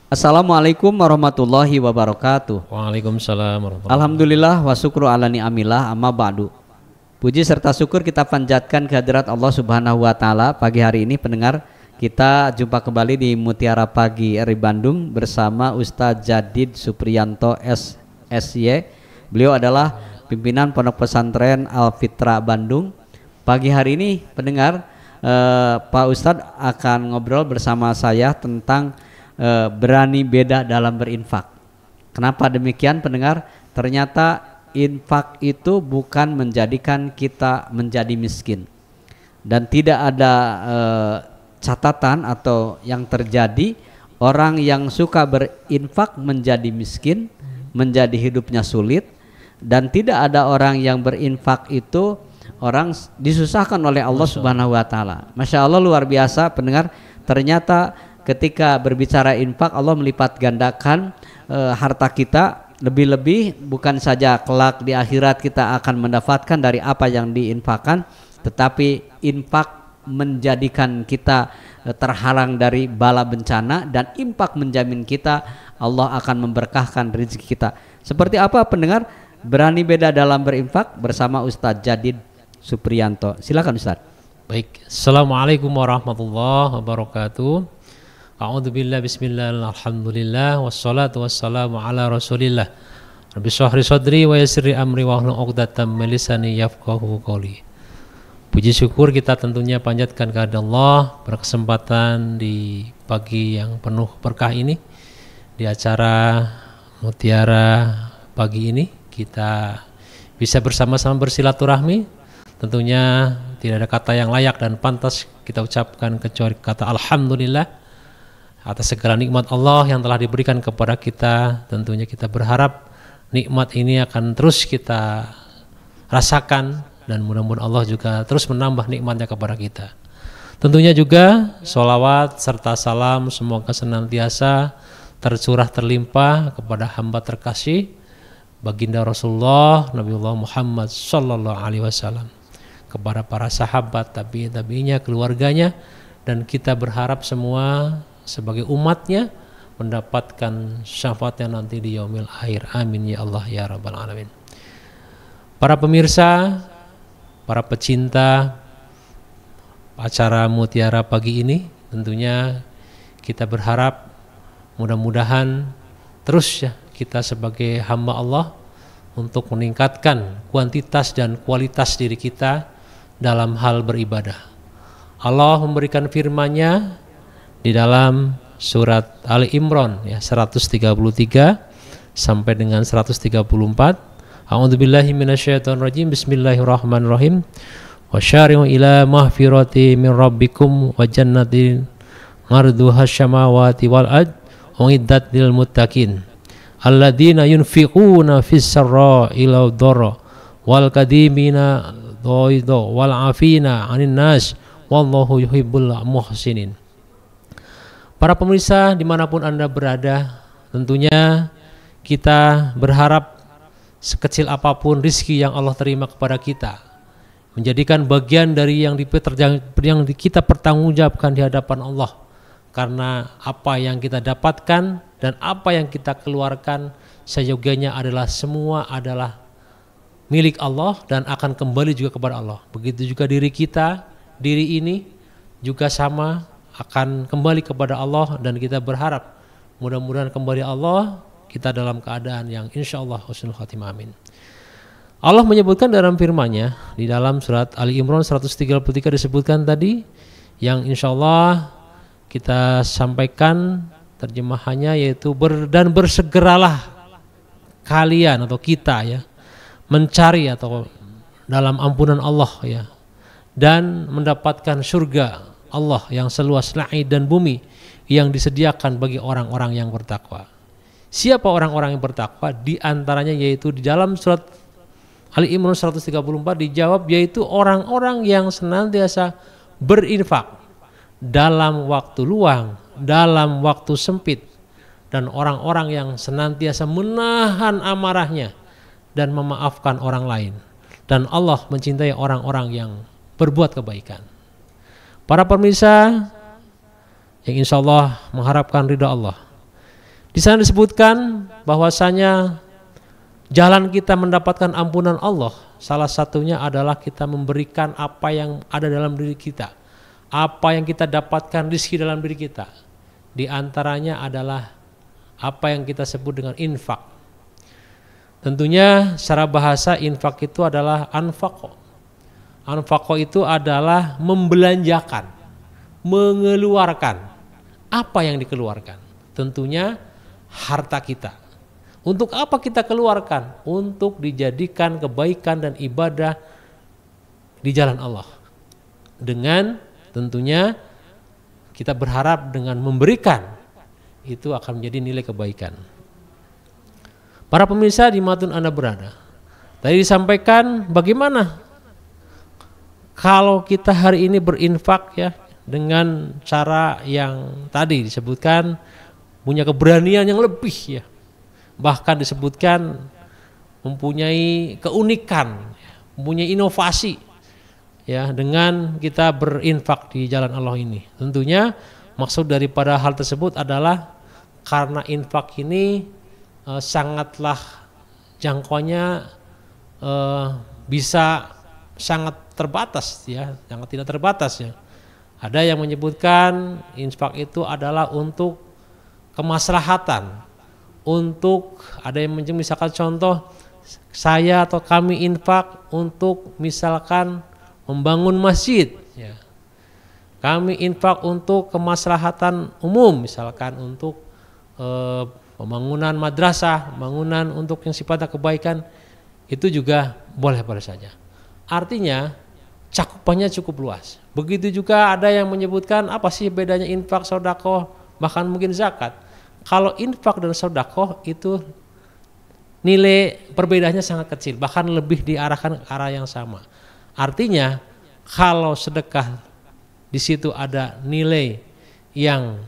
Assalamualaikum warahmatullahi wabarakatuh. Waalaikumsalam warahmatullahi wabarakatuh. Alhamdulillah wa syukru ala ni'amillah amma ba'du. Puji serta syukur kita panjatkan kehadirat Allah Subhanahu wa taala. Pagi hari ini pendengar, kita jumpa kembali di Mutiara Pagi RI Bandung bersama Ustadz Jadid Supriyanto SSY. Beliau adalah pimpinan Pondok Pesantren Al Fitra Bandung. Pagi hari ini pendengar, Pak Ustadz akan ngobrol bersama saya tentang berani beda dalam berinfak. Kenapa demikian pendengar? Ternyata infak itu bukan menjadikan kita menjadi miskin, dan tidak ada catatan atau yang terjadi orang yang suka berinfak menjadi miskin, menjadi hidupnya sulit, dan tidak ada orang yang berinfak itu orang disusahkan oleh Allah Subhanahu wa taala. Masya Allah, luar biasa pendengar. Ternyata ketika berbicara infak, Allah melipat gandakan harta kita, lebih-lebih bukan saja kelak di akhirat kita akan mendapatkan dari apa yang diinfakkan, tetapi infak menjadikan kita terhalang dari bala bencana, dan infak menjamin kita Allah akan memberkahkan rezeki kita. Seperti apa pendengar? Berani beda dalam berinfak bersama Ustadz Jadid Supriyanto. Silakan Ustadz. Baik, Assalamualaikum warahmatullahi wabarakatuh. A'udzubillah, bismillah, alhamdulillah, wassalatu wassalamu ala rasulillah. Rabbi shrahli sadri wa yassirli amri wahlul 'uqdatam min lisani yafqahu qawli. Puji syukur kita tentunya panjatkan kepada Allah berkesempatan di pagi yang penuh berkah ini, di acara Mutiara Pagi ini kita bisa bersama-sama bersilaturahmi. Tentunya tidak ada kata yang layak dan pantas kita ucapkan kecuali kata alhamdulillah atas segala nikmat Allah yang telah diberikan kepada kita. Tentunya kita berharap nikmat ini akan terus kita rasakan, dan mudah-mudahan Allah juga terus menambah nikmatnya kepada kita. Tentunya juga sholawat serta salam semoga senantiasa tercurah terlimpah kepada hamba terkasih baginda Rasulullah Nabiullah Muhammad sallallahu alaihi wasallam, kepada para sahabat, tabi'in-tabi'innya, keluarganya, dan kita berharap semua sebagai umatnya mendapatkan syafaatnya nanti di yaumil akhir. Amin ya Allah ya rabbal alamin. Para pemirsa, para pecinta acara Mutiara Pagi ini, tentunya kita berharap mudah-mudahan terus ya kita sebagai hamba Allah untuk meningkatkan kuantitas dan kualitas diri kita dalam hal beribadah. Allah memberikan firman-Nya di dalam surat Ali Imran ya 133 sampai dengan 134. A'udzubillahi minasyaitonir rajim. Bismillahirrahmanirrahim. Wasyari'u ila mahfirati min rabbikum wa jannatin 'arduha asy-syamawati wal ard uiddat lil muttaqin alladzina yunfiquna fis sarra'i wal dharra wal kadhimina ghaidha wal 'afina 'anil nas wallahu yuhibbul muhsinin. Para pemirsa dimanapun Anda berada, tentunya kita berharap sekecil apapun rizki yang Allah terima kepada kita, menjadikan bagian dari yang kita pertanggungjawabkan di hadapan Allah. Karena apa yang kita dapatkan dan apa yang kita keluarkan seyogianya adalah semua adalah milik Allah dan akan kembali juga kepada Allah. Begitu juga diri kita, diri ini juga sama, akan kembali kepada Allah, dan kita berharap mudah-mudahan kembali Allah kita dalam keadaan yang insya Allah husnul khatimah. Amin. Allah menyebutkan dalam firman-Nya di dalam surat Ali Imran 133 disebutkan tadi, yang insya Allah kita sampaikan terjemahannya, yaitu dan bersegeralah kalian atau kita ya mencari atau dalam ampunan Allah ya, dan mendapatkan surga Allah yang seluas langit dan bumi yang disediakan bagi orang-orang yang bertakwa. Siapa orang-orang yang bertakwa? Di antaranya yaitu di dalam surat Ali Imran 134 dijawab, yaitu orang-orang yang senantiasa berinfak dalam waktu luang, dalam waktu sempit, dan orang-orang yang senantiasa menahan amarahnya dan memaafkan orang lain. Dan Allah mencintai orang-orang yang berbuat kebaikan. Para pemirsa yang insya Allah mengharapkan ridha Allah, Di sana disebutkan bahwasanya jalan kita mendapatkan ampunan Allah salah satunya adalah kita memberikan apa yang ada dalam diri kita, apa yang kita dapatkan rezeki dalam diri kita. Di antaranya adalah apa yang kita sebut dengan infak. Tentunya secara bahasa infak itu adalah anfaqo. Anfaqo itu adalah membelanjakan, mengeluarkan. Apa yang dikeluarkan? Tentunya harta kita. Untuk apa kita keluarkan? Untuk dijadikan kebaikan dan ibadah di jalan Allah. Dengan tentunya kita berharap dengan memberikan itu akan menjadi nilai kebaikan. Para pemirsa dimanapun Anda berada, tadi disampaikan bagaimana kalau kita hari ini berinfak ya dengan cara yang tadi disebutkan punya keberanian yang lebih ya. Bahkan disebutkan mempunyai keunikan, mempunyai inovasi ya dengan kita berinfak di jalan Allah ini. Tentunya maksud daripada hal tersebut adalah karena infak ini sangatlah jangkauannya bisa sangat terbatas ya, sangat tidak terbatas ya. Ada yang menyebutkan infak itu adalah untuk kemaslahatan, untuk ada yang misalkan contoh saya atau kami infak untuk misalkan membangun masjid ya. Kami infak untuk kemaslahatan umum misalkan untuk pembangunan madrasah, pembangunan untuk yang sifatnya kebaikan, itu juga boleh-boleh saja. Artinya cakupannya cukup luas. Begitu juga ada yang menyebutkan apa sih bedanya infak, sedekah, bahkan mungkin zakat. Kalau infak dan sedekah itu nilai perbedaannya sangat kecil, bahkan lebih diarahkan ke arah yang sama. Artinya kalau sedekah di situ ada nilai yang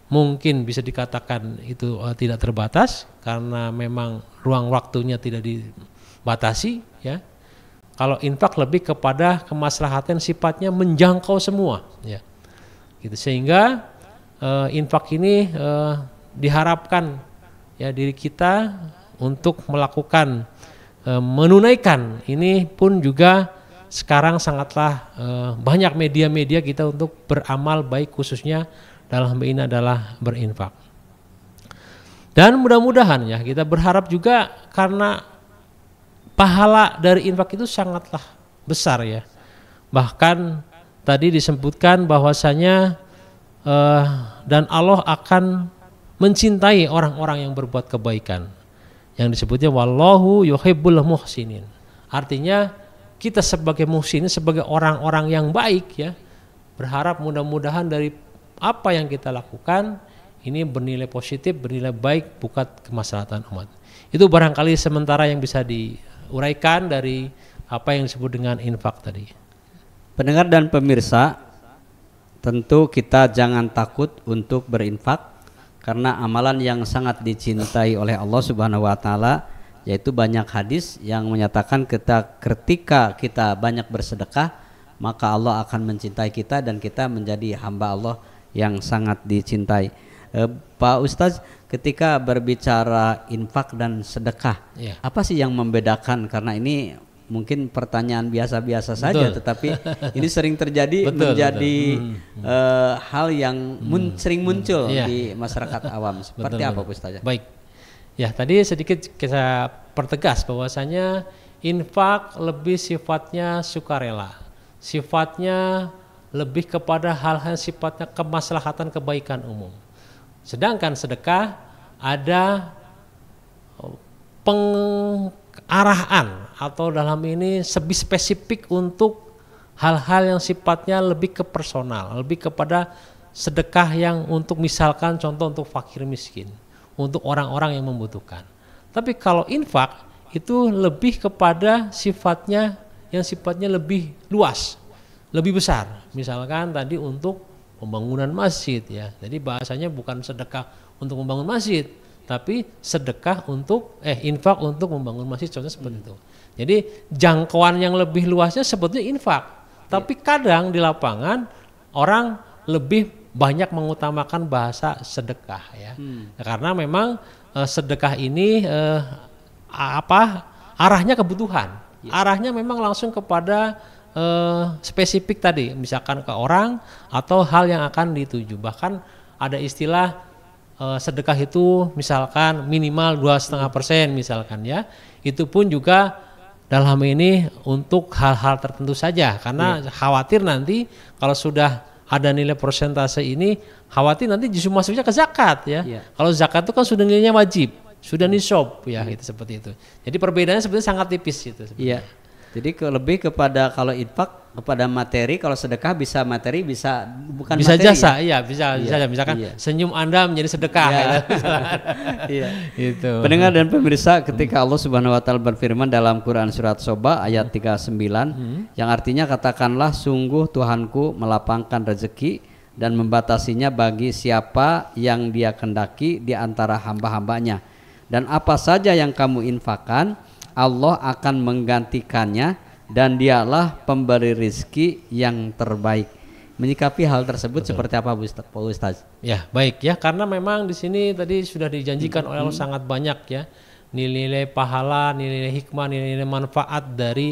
mungkin bisa dikatakan itu tidak terbatas karena memang ruang waktunya tidak dibatasi ya. Kalau infak lebih kepada kemaslahatan sifatnya menjangkau semua ya. Gitu sehingga infak ini diharapkan ya diri kita untuk melakukan menunaikan ini pun juga sekarang sangatlah banyak media-media kita untuk beramal baik khususnya dalam hal ini adalah berinfak. Dan mudah-mudahan ya kita berharap juga karena pahala dari infak itu sangatlah besar ya. Bahkan tadi disebutkan bahwasanya dan Allah akan mencintai orang-orang yang berbuat kebaikan. Yang disebutnya wallahu yuhibbul muhsinin. Artinya kita sebagai muhsin, sebagai orang-orang yang baik ya, berharap mudah-mudahan dari apa yang kita lakukan ini bernilai positif, bernilai baik buat kemaslahatan umat. Itu barangkali sementara yang bisa diuraikan dari apa yang disebut dengan infak tadi. Pendengar dan pemirsa, tentu kita jangan takut untuk berinfak karena amalan yang sangat dicintai oleh Allah Subhanahu wa taala, yaitu banyak hadis yang menyatakan ketika kita banyak bersedekah maka Allah akan mencintai kita dan kita menjadi hamba Allah yang sangat dicintai. Pak Ustadz, ketika berbicara infak dan sedekah, apa sih yang membedakan? Karena ini mungkin pertanyaan biasa-biasa saja, tetapi ini sering terjadi menjadi hal yang sering muncul di masyarakat awam. Seperti apa Pak Ustadz? Baik, ya tadi sedikit kita pertegas bahwasanya infak lebih sifatnya sukarela, sifatnya lebih kepada hal-hal sifatnya kemaslahatan kebaikan umum. Sedangkan sedekah ada pengarahan atau dalam ini lebih spesifik untuk hal-hal yang sifatnya lebih ke personal, lebih kepada sedekah yang untuk misalkan contoh untuk fakir miskin, untuk orang-orang yang membutuhkan. Tapi kalau infak itu lebih kepada sifatnya yang sifatnya lebih luas, lebih besar. Misalkan tadi untuk pembangunan masjid ya. Jadi bahasanya bukan sedekah untuk membangun masjid, tapi sedekah untuk infak untuk membangun masjid, contohnya seperti itu. Jadi jangkauan yang lebih luasnya sebetulnya infak. Tapi kadang di lapangan orang lebih banyak mengutamakan bahasa sedekah ya. Karena memang sedekah ini arahnya kebutuhan. Arahnya memang langsung kepada spesifik tadi, misalkan ke orang atau hal yang akan dituju. Bahkan ada istilah sedekah itu misalkan minimal 2,5% misalkan ya. Itu pun juga dalam ini untuk hal-hal tertentu saja, karena khawatir nanti kalau sudah ada nilai persentase ini, khawatir nanti justru masuknya ke zakat ya. Kalau zakat itu kan sudah nilainya wajib, sudah nisab ya, gitu seperti itu. Jadi perbedaannya sebenarnya sangat tipis gitu. Iya. Jadi lebih kepada kalau infak kepada materi, kalau sedekah bisa materi, bisa bukan bisa materi. Jasa, ya bisa misalkan senyum Anda menjadi sedekah. Itu. Pendengar dan pemirsa, ketika Allah Subhanahu wa taala berfirman dalam Quran surat Soba ayat 39 yang artinya katakanlah sungguh Tuhanku melapangkan rezeki dan membatasinya bagi siapa yang Dia kehendaki di antara hamba-hambanya. Dan apa saja yang kamu infakkan Allah akan menggantikannya dan Dialah pemberi rizki yang terbaik. Menyikapi hal tersebut seperti apa Pak Ustaz? Ya baik ya, karena memang di sini tadi sudah dijanjikan oleh Allah sangat banyak ya nilai-nilai pahala, nilai-nilai hikmah, nilai-nilai manfaat dari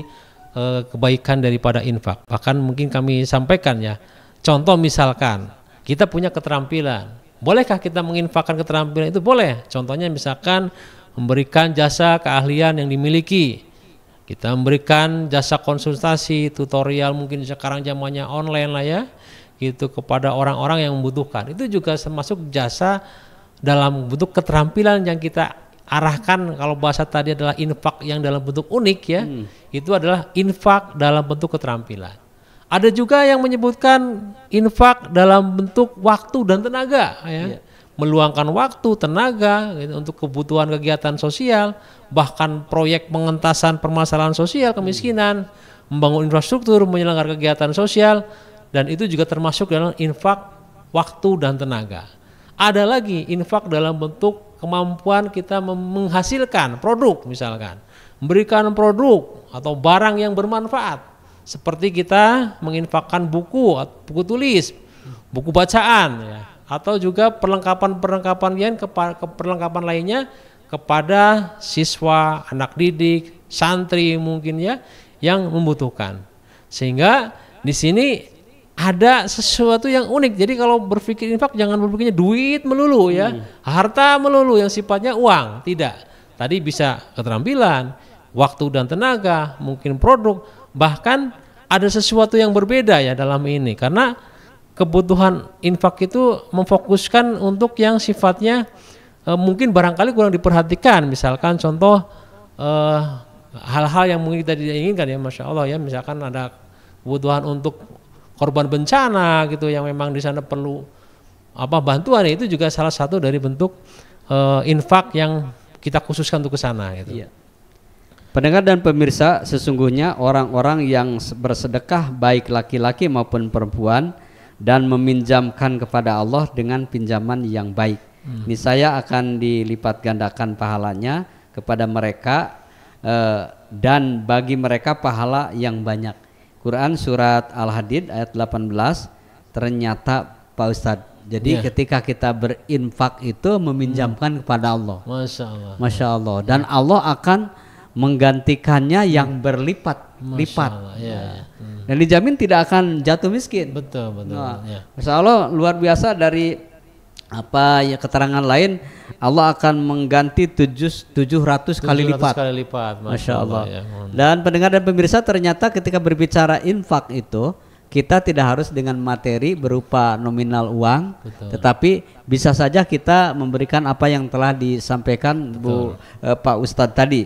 kebaikan daripada infak. Bahkan mungkin kami sampaikan ya, contoh misalkan kita punya keterampilan, bolehkah kita menginfakkan keterampilan itu? Boleh. Contohnya misalkan memberikan jasa keahlian yang dimiliki, kita memberikan jasa konsultasi, tutorial, mungkin sekarang zamannya online lah ya, gitu kepada orang-orang yang membutuhkan. Itu juga termasuk jasa dalam bentuk keterampilan yang kita arahkan. Kalau bahasa tadi adalah infak yang dalam bentuk unik ya, itu adalah infak dalam bentuk keterampilan. Ada juga yang menyebutkan infak dalam bentuk waktu dan tenaga ya. Meluangkan waktu, tenaga gitu, untuk kebutuhan kegiatan sosial, bahkan proyek pengentasan permasalahan sosial, kemiskinan, membangun infrastruktur, menyelenggarakan kegiatan sosial, dan itu juga termasuk dalam infak waktu dan tenaga. Ada lagi infak dalam bentuk kemampuan kita menghasilkan produk, misalkan memberikan produk atau barang yang bermanfaat, seperti kita menginfakkan buku tulis, buku bacaan ya, atau juga perlengkapan lainnya kepada siswa, anak didik, santri mungkin ya yang membutuhkan. Sehingga di sini ada sesuatu yang unik. Jadi kalau berpikir infak jangan berpikirnya duit melulu ya, harta melulu yang sifatnya uang, tidak. Tadi bisa keterampilan, waktu dan tenaga, mungkin produk, bahkan ada sesuatu yang berbeda ya dalam ini, karena kebutuhan infak itu memfokuskan untuk yang sifatnya mungkin barangkali kurang diperhatikan. Misalkan contoh hal-hal yang mungkin kita tidak inginkan ya, Masya Allah ya, misalkan ada kebutuhan untuk korban bencana gitu yang memang di sana perlu bantuan, itu juga salah satu dari bentuk infak yang kita khususkan untuk ke sana gitu. Pendengar dan pemirsa, sesungguhnya orang-orang yang bersedekah baik laki-laki maupun perempuan dan meminjamkan kepada Allah dengan pinjaman yang baik, niscaya akan dilipat gandakan pahalanya kepada mereka dan bagi mereka pahala yang banyak. Quran surat Al-Hadid ayat 18. Ternyata Pak Ustadz, jadi ketika kita berinfak itu meminjamkan kepada Allah. Masya Allah. Dan Allah akan menggantikannya yang berlipat-lipat. Dan dijamin tidak akan jatuh miskin. Betul. Masya Allah, luar biasa. Dari keterangan lain, Allah akan mengganti 700 kali lipat. Masya Allah. Dan pendengar dan pemirsa, ternyata ketika berbicara infak itu, kita tidak harus dengan materi berupa nominal uang, tetapi bisa saja kita memberikan apa yang telah disampaikan Pak Ustadz tadi.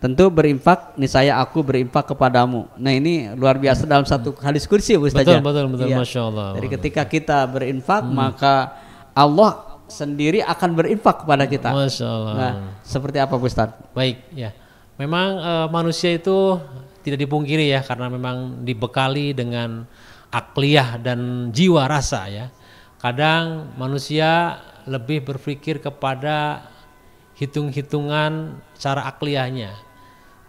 Tentu berinfak, niscaya aku berinfak kepadamu. Nah ini luar biasa dalam satu hadis kursi Ustadz. Betul, Masya Allah. Jadi ketika kita berinfak, maka Allah sendiri akan berinfak kepada kita. Masya Allah. Nah, seperti apa Ustadz? Baik ya, memang manusia itu tidak dipungkiri ya, karena memang dibekali dengan akliyah dan jiwa rasa ya. Kadang manusia lebih berpikir kepada hitung-hitungan cara akliyahnya.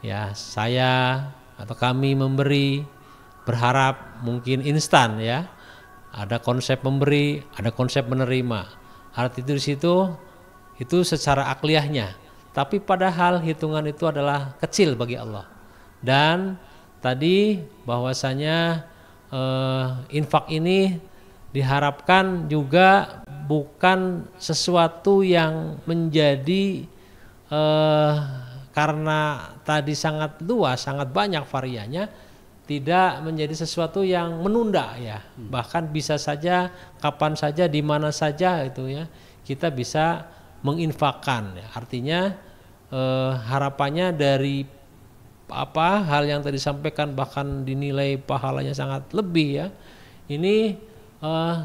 Ya, saya atau kami memberi berharap mungkin instan ya. ada konsep memberi, ada konsep menerima. Arti itu di situ itu secara akliyahnya. Tapi padahal hitungan itu adalah kecil bagi Allah. Dan tadi bahwasanya infak ini diharapkan juga bukan sesuatu yang menjadi karena tadi sangat luas, sangat banyak variannya, tidak menjadi sesuatu yang menunda ya. Bahkan bisa saja kapan saja di mana saja itu ya kita bisa menginfakkan ya. Artinya harapannya dari hal yang tadi disampaikan bahkan dinilai pahalanya sangat lebih ya. Ini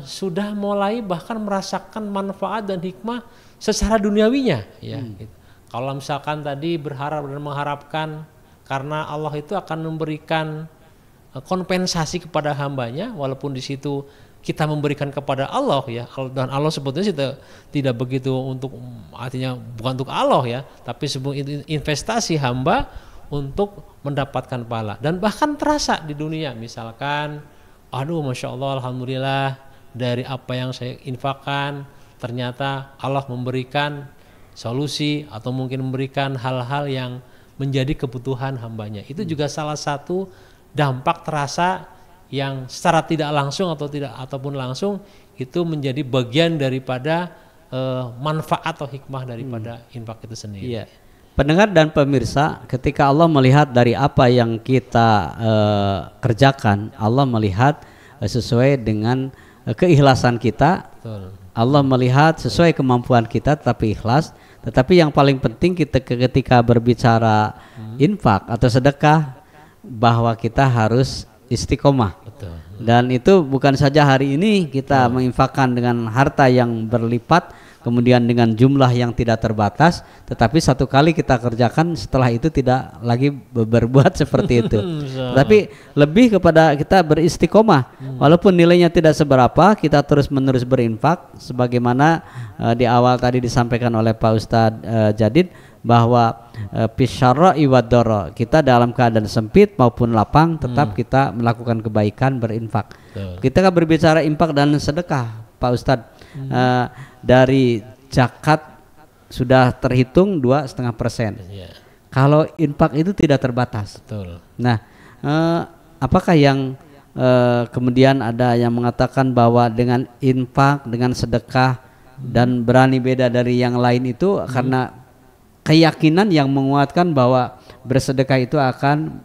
sudah mulai bahkan merasakan manfaat dan hikmah secara duniawinya ya. Gitu. Kalau misalkan tadi berharap dan mengharapkan karena Allah itu akan memberikan kompensasi kepada hambanya, walaupun di situ kita memberikan kepada Allah ya, dan Allah sebetulnya tidak begitu untuk, artinya bukan untuk Allah ya, tapi sebuah investasi hamba untuk mendapatkan pahala. Dan bahkan terasa di dunia, misalkan aduh Masya Allah Alhamdulillah dari apa yang saya infakkan ternyata Allah memberikan solusi atau mungkin memberikan hal-hal yang menjadi kebutuhan hambanya. Itu juga salah satu dampak terasa yang secara tidak langsung ataupun langsung itu menjadi bagian daripada manfaat atau hikmah daripada infak itu sendiri. Iya. Pendengar dan pemirsa, ketika Allah melihat dari apa yang kita kerjakan, Allah melihat sesuai dengan keikhlasan kita. Betul. Allah melihat sesuai kemampuan kita tapi ikhlas. Tetapi yang paling penting kita ketika berbicara infak atau sedekah, bahwa kita harus istiqomah. Betul. Dan itu bukan saja hari ini kita menginfakkan dengan harta yang berlipat, kemudian dengan jumlah yang tidak terbatas, tetapi satu kali kita kerjakan, setelah itu tidak lagi berbuat seperti itu. Tapi lebih kepada kita beristiqomah, walaupun nilainya tidak seberapa, kita terus menerus berinfak, sebagaimana di awal tadi disampaikan oleh Pak Ustadz Jadid, bahwa pisyarra'i wad-dharra, kita dalam keadaan sempit maupun lapang tetap kita melakukan kebaikan, berinfak. Kita kan berbicara infak dan sedekah, Pak Ustadz. Dari zakat sudah terhitung 2,5%. Kalau infak itu tidak terbatas. Betul. Nah, apakah yang kemudian ada yang mengatakan bahwa dengan infak, dengan sedekah dan berani beda dari yang lain itu karena keyakinan yang menguatkan bahwa bersedekah itu akan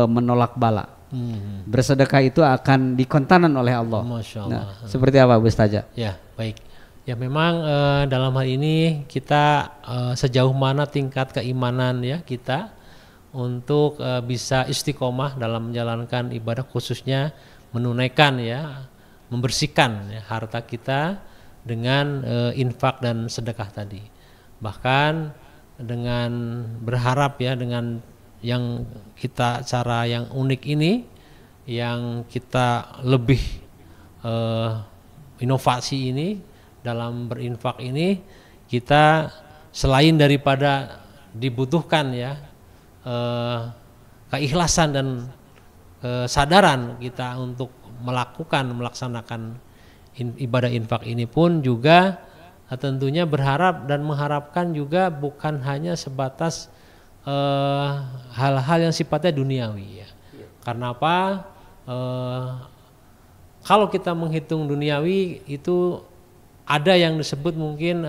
menolak bala. Bersedekah itu akan dikontanan oleh Allah. Masya Allah. Nah, seperti apa Bu Ustazah? Ya, baik. Ya memang dalam hal ini kita sejauh mana tingkat keimanan ya kita untuk bisa istiqomah dalam menjalankan ibadah, khususnya menunaikan ya, membersihkan ya, harta kita dengan infak dan sedekah tadi. Bahkan dengan berharap ya, dengan yang kita cara yang unik ini, yang kita lebih inovasi ini dalam berinfak ini, kita selain daripada dibutuhkan ya keikhlasan dan kesadaran kita untuk melaksanakan ibadah infak ini pun juga tentunya berharap dan mengharapkan juga bukan hanya sebatas hal-hal yang sifatnya duniawi ya. Karena apa? Kalau kita menghitung duniawi itu ada yang disebut mungkin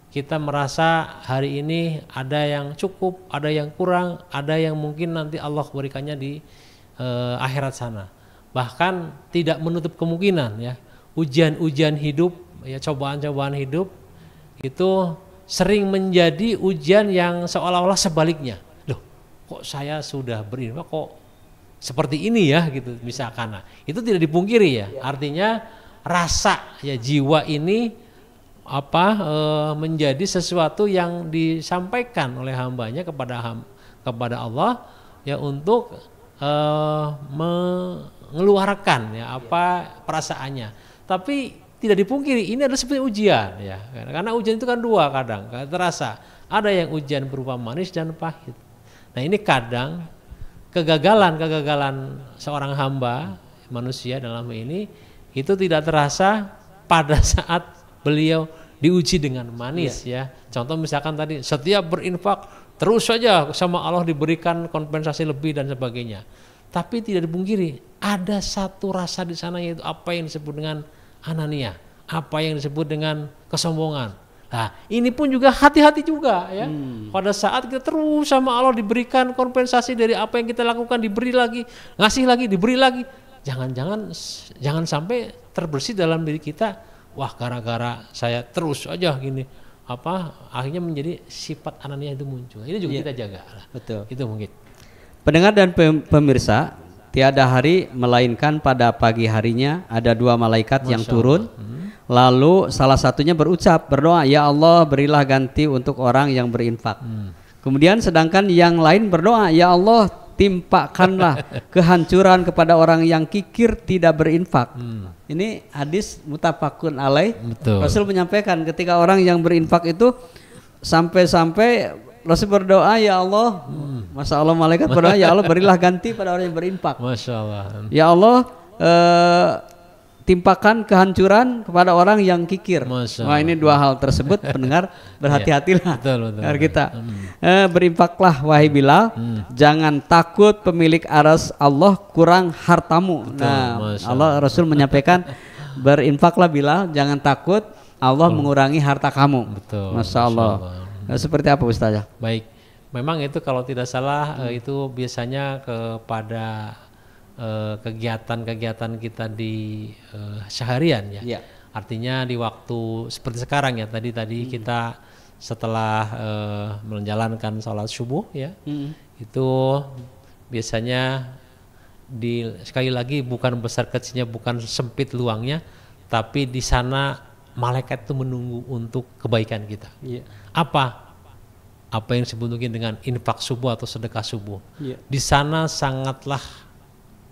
kita merasa hari ini ada yang cukup, ada yang kurang, ada yang mungkin nanti Allah berikannya di akhirat sana. Bahkan tidak menutup kemungkinan ya, ujian-ujian hidup ya, cobaan-cobaan hidup itu sering menjadi ujian yang seolah-olah sebaliknya. Loh, kok saya sudah berinfak kok seperti ini ya gitu misalkan. Nah, itu tidak dipungkiri ya. Artinya rasa ya jiwa ini menjadi sesuatu yang disampaikan oleh hambanya kepada Allah ya, untuk mengeluarkan ya perasaannya. Tapi tidak dipungkiri ini adalah seperti ujian ya, karena ujian itu kan dua, kadang terasa ada yang ujian berupa manis dan pahit. Nah ini kadang kegagalan seorang hamba manusia dalam ini itu tidak terasa pada saat beliau diuji dengan manis ya. Contoh misalkan tadi setiap berinfak terus saja sama Allah diberikan kompensasi lebih dan sebagainya. Tapi tidak dipungkiri ada satu rasa di sana, yaitu apa yang disebut dengan anania, apa yang disebut dengan kesombongan. Nah, ini pun juga hati-hati juga ya. Pada saat kita terus sama Allah diberikan kompensasi dari apa yang kita lakukan, diberi lagi, ngasih lagi, diberi lagi. Jangan sampai terbersih dalam diri kita. Wah, gara-gara saya terus aja gini, akhirnya menjadi sifat anania itu muncul. Ini juga kita jaga lah. Betul. Itu mungkin. Pendengar dan pemirsa, tiada hari melainkan pada pagi harinya ada 2 malaikat yang turun. Lalu salah satunya berdoa, ya Allah berilah ganti untuk orang yang berinfak. Kemudian sedangkan yang lain berdoa, ya Allah timpakanlah kehancuran kepada orang yang kikir tidak berinfak. Ini hadis muttafaqun alaih. Rasul menyampaikan ketika orang yang berinfak itu sampai-sampai Rasul berdoa, ya Allah, Masya Allah, malaikat berdoa, ya Allah berilah ganti pada orang yang berinfak. Masya Allah. Ya Allah, timpakan kehancuran kepada orang yang kikir. Wah, ini 2 hal tersebut pendengar berhati-hatilah. Betul. Kita berinfaklah wahai Bilal, jangan takut pemilik aras Allah kurang hartamu. Allah Rasul menyampaikan berinfaklah Bilal, jangan takut Allah mengurangi harta kamu. Masya Allah. Seperti apa Ustaz? Baik, memang itu kalau tidak salah itu biasanya kepada kegiatan-kegiatan kita di seharian ya. Artinya di waktu seperti sekarang ya, tadi kita setelah menjalankan sholat subuh ya, itu biasanya sekali lagi bukan besar kecilnya, bukan sempit luangnya, tapi di sana malaikat itu menunggu untuk kebaikan kita. Apa yang disebut mungkin dengan infak subuh atau sedekah subuh. Di sana sangatlah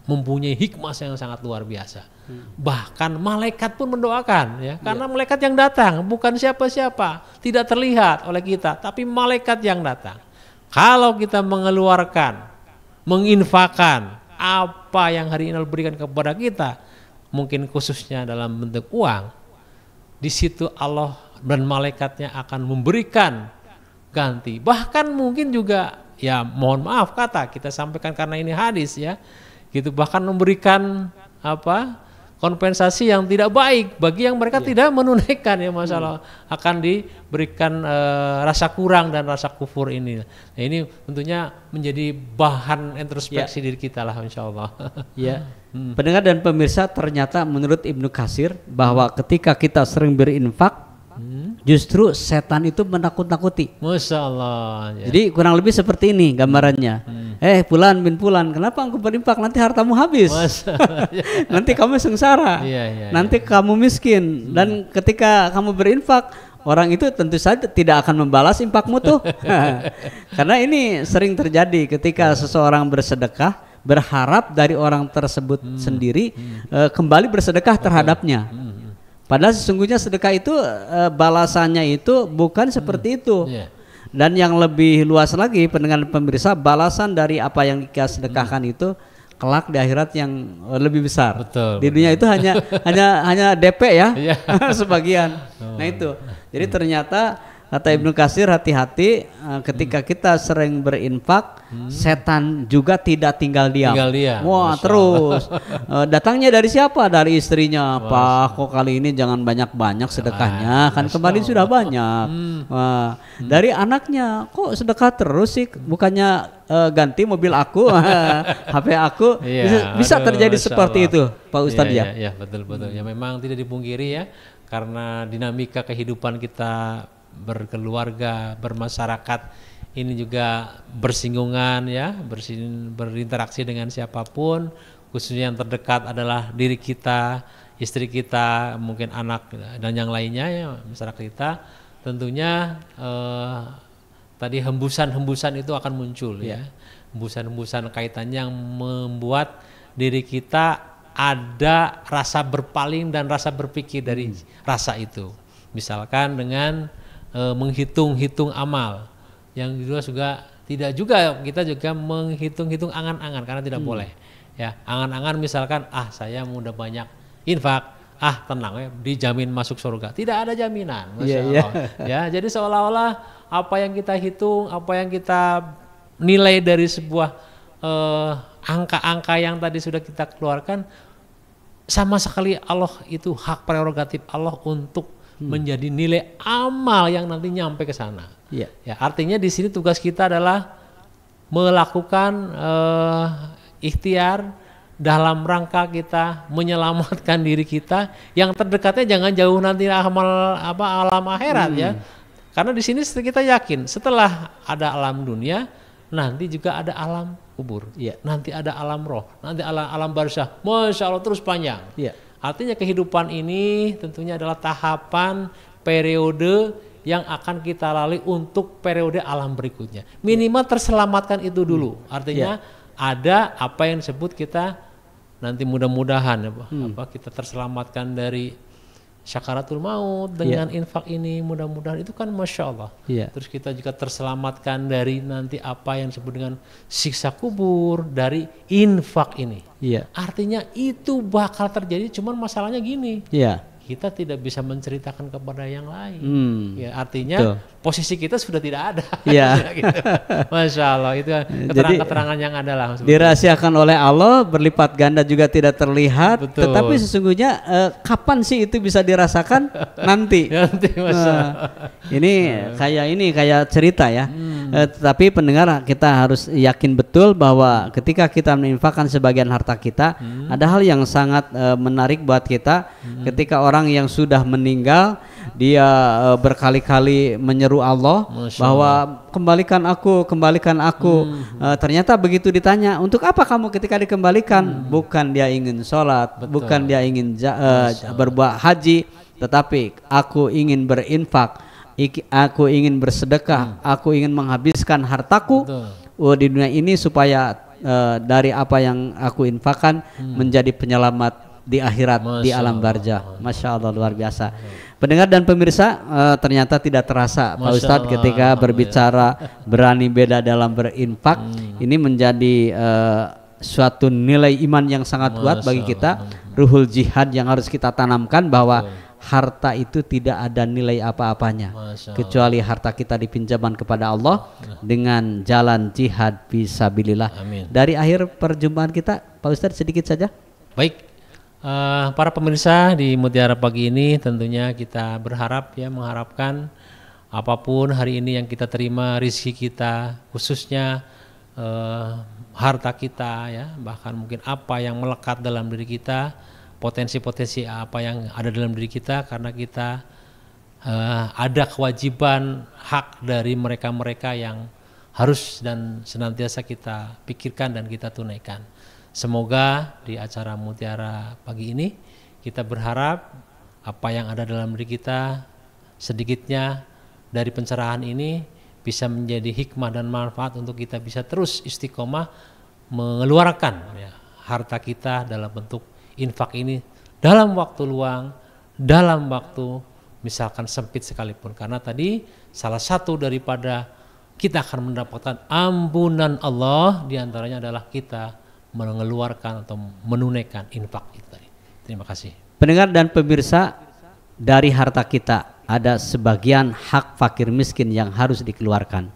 mempunyai hikmah yang sangat luar biasa. Bahkan malaikat pun mendoakan ya, karena malaikat yang datang bukan siapa-siapa, tidak terlihat oleh kita, tapi malaikat yang datang. Kalau kita mengeluarkan, menginfakkan apa yang hari ini Allah berikan kepada kita, mungkin khususnya dalam bentuk uang, di situ Allah dan malaikatnya akan memberikan ganti. Bahkan mungkin juga ya mohon maaf kita sampaikan karena ini hadis ya, gitu, bahkan memberikan kompensasi yang tidak baik bagi yang mereka tidak menunaikan ya, masalah akan diberikan rasa kurang dan rasa kufur ini. Nah, ini tentunya menjadi bahan introspeksi diri kita lah, insyaallah. Ya. Pendengar dan pemirsa, ternyata menurut Ibnu Katsir bahwa ketika kita sering berinfak, justru setan itu menakut-nakuti. Masya Allah. Ya. Jadi kurang lebih seperti ini gambarannya. Fulan bin Fulan, kenapa engkau berinfak? Nanti hartamu habis. Nanti kamu sengsara. Nanti kamu miskin. Dan ketika kamu berinfak, orang itu tentu saja tidak akan membalas infakmu tuh. Karena ini sering terjadi ketika seseorang bersedekah, berharap dari orang tersebut sendiri kembali bersedekah terhadapnya. Padahal sesungguhnya sedekah itu balasannya itu bukan seperti itu. Dan yang lebih luas lagi pendengar pemirsa, balasan dari apa yang kita sedekahkan itu kelak di akhirat yang lebih besar. Di dunia itu hanya DP ya, sebagian. Nah itu. Jadi ternyata kata Ibnu Katsir, hati-hati ketika kita sering berinfak, setan juga tidak tinggal diam. Wah, terus datangnya dari siapa? Dari istrinya. Pak, kok kali ini jangan banyak-banyak sedekahnya, kan kemarin sudah banyak. Wah, dari anaknya, kok sedekah terus sih? Bukannya ganti mobil aku, HP aku. Bisa terjadi seperti itu, Pak Ustadz ya. Ya, betul. Ya memang tidak dipungkiri ya, karena dinamika kehidupan kita berkeluarga, bermasyarakat ini juga bersinggungan ya, berinteraksi dengan siapapun, khususnya yang terdekat adalah diri kita, istri kita, mungkin anak dan yang lainnya ya, masyarakat kita. Tentunya tadi hembusan-hembusan itu akan muncul ya, hembusan-hembusan kaitannya yang membuat diri kita ada rasa berpaling dan rasa berpikir dari rasa itu. Misalkan dengan menghitung-hitung amal, yang juga tidak juga kita juga menghitung-hitung angan-angan, karena tidak boleh ya. Angan-angan misalkan saya udah banyak infak, tenang ya, dijamin masuk surga. Tidak ada jaminan, Masya Iya, Allah. Ya, jadi seolah-olah apa yang kita hitung, apa yang kita nilai dari sebuah angka-angka yang tadi sudah kita keluarkan, sama sekali Allah itu hak prerogatif Allah untuk menjadi nilai amal yang nanti nyampe ke sana. Iya. Ya, artinya di sini tugas kita adalah melakukan ikhtiar dalam rangka kita menyelamatkan diri kita, yang terdekatnya jangan jauh nanti alam akhirat ya. Karena di sini kita yakin setelah ada alam dunia nanti juga ada alam kubur. Iya. Nanti ada alam roh, nanti alam barzah. Masya Allah terus panjang. Iya. Artinya kehidupan ini tentunya adalah tahapan periode yang akan kita lalui untuk periode alam berikutnya. Minimal terselamatkan itu dulu. Artinya ada apa yang disebut kita nanti mudah-mudahan kita terselamatkan dari syakaratul maut dengan infak ini, mudah-mudahan itu kan Masya Allah. Terus kita juga terselamatkan dari nanti apa yang disebut dengan siksa kubur dari infak ini. Artinya itu bakal terjadi, cuman masalahnya gini. Kita tidak bisa menceritakan kepada yang lain. Ya, artinya posisi kita sudah tidak ada. Gitu. Masya Allah, itu keterangan-keterangan yang ada lah. Dirahasiakan oleh Allah, berlipat ganda juga tidak terlihat. Betul. Tetapi sesungguhnya kapan sih itu bisa dirasakan? Nanti. Ini kayak cerita ya. Tapi pendengar, kita harus yakin betul bahwa ketika kita menginfakkan sebagian harta kita, ada hal yang sangat menarik buat kita. Ketika orang yang sudah meninggal, dia berkali-kali menyeru Allah bahwa kembalikan aku. Ternyata begitu ditanya, untuk apa kamu ketika dikembalikan? Bukan dia ingin sholat, bukan dia ingin berbuat haji, tetapi aku ingin berinfak, aku ingin bersedekah, aku ingin menghabiskan hartaku di dunia ini supaya dari apa yang aku infakkan menjadi penyelamat di akhirat, di alam barzah. Masya Allah, luar biasa. Pendengar dan pemirsa, ternyata tidak terasa Pak Ustadz ketika berbicara berani beda dalam berinfak, ini menjadi suatu nilai iman yang sangat kuat bagi kita, ruhul jihad yang harus kita tanamkan bahwa harta itu tidak ada nilai apa-apanya kecuali harta kita dipinjaman kepada Allah dengan jalan jihad fisabilillah. Dari akhir perjumpaan kita Pak Ustadz sedikit saja. Baik. Para pemirsa di Mutiara Pagi ini tentunya kita mengharapkan apapun hari ini yang kita terima, rezeki kita, khususnya harta kita ya, bahkan mungkin apa yang melekat dalam diri kita, potensi-potensi apa yang ada dalam diri kita, karena kita ada kewajiban hak dari mereka-mereka yang harus dan senantiasa kita pikirkan dan kita tunaikan. Semoga di acara Mutiara Pagi ini kita berharap apa yang ada dalam diri kita sedikitnya dari pencerahan ini bisa menjadi hikmah dan manfaat untuk kita bisa terus istiqomah mengeluarkan harta kita dalam bentuk infak ini dalam waktu luang, dalam waktu misalkan sempit sekalipun, karena tadi salah satu daripada kita akan mendapatkan ampunan Allah diantaranya adalah kita mengeluarkan atau menunaikan infak itu tadi. Terima kasih. Pendengar dan pemirsa, dari harta kita ada sebagian hak fakir miskin yang harus dikeluarkan.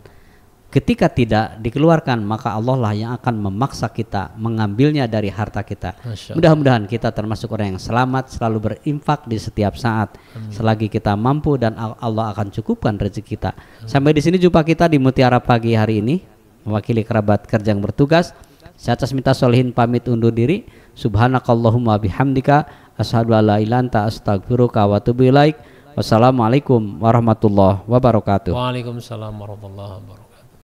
Ketika tidak dikeluarkan, maka Allah lah yang akan memaksa kita mengambilnya dari harta kita. Mudah-mudahan kita termasuk orang yang selamat, selalu berinfak di setiap saat. Selagi kita mampu dan Allah akan cukupkan rezeki kita. Sampai di sini jumpa kita di Mutiara Pagi hari ini. Mewakili kerabat kerja yang bertugas, saya Tasmita Solihin pamit undur diri. Subhanakallahumma bihamdika asyhadu alla ilaha illa anta astaghfiruka wa atubu ilaik. Wassalamualaikum warahmatullahi wabarakatuh. Waalaikumsalam warahmatullahi wabarakatuh.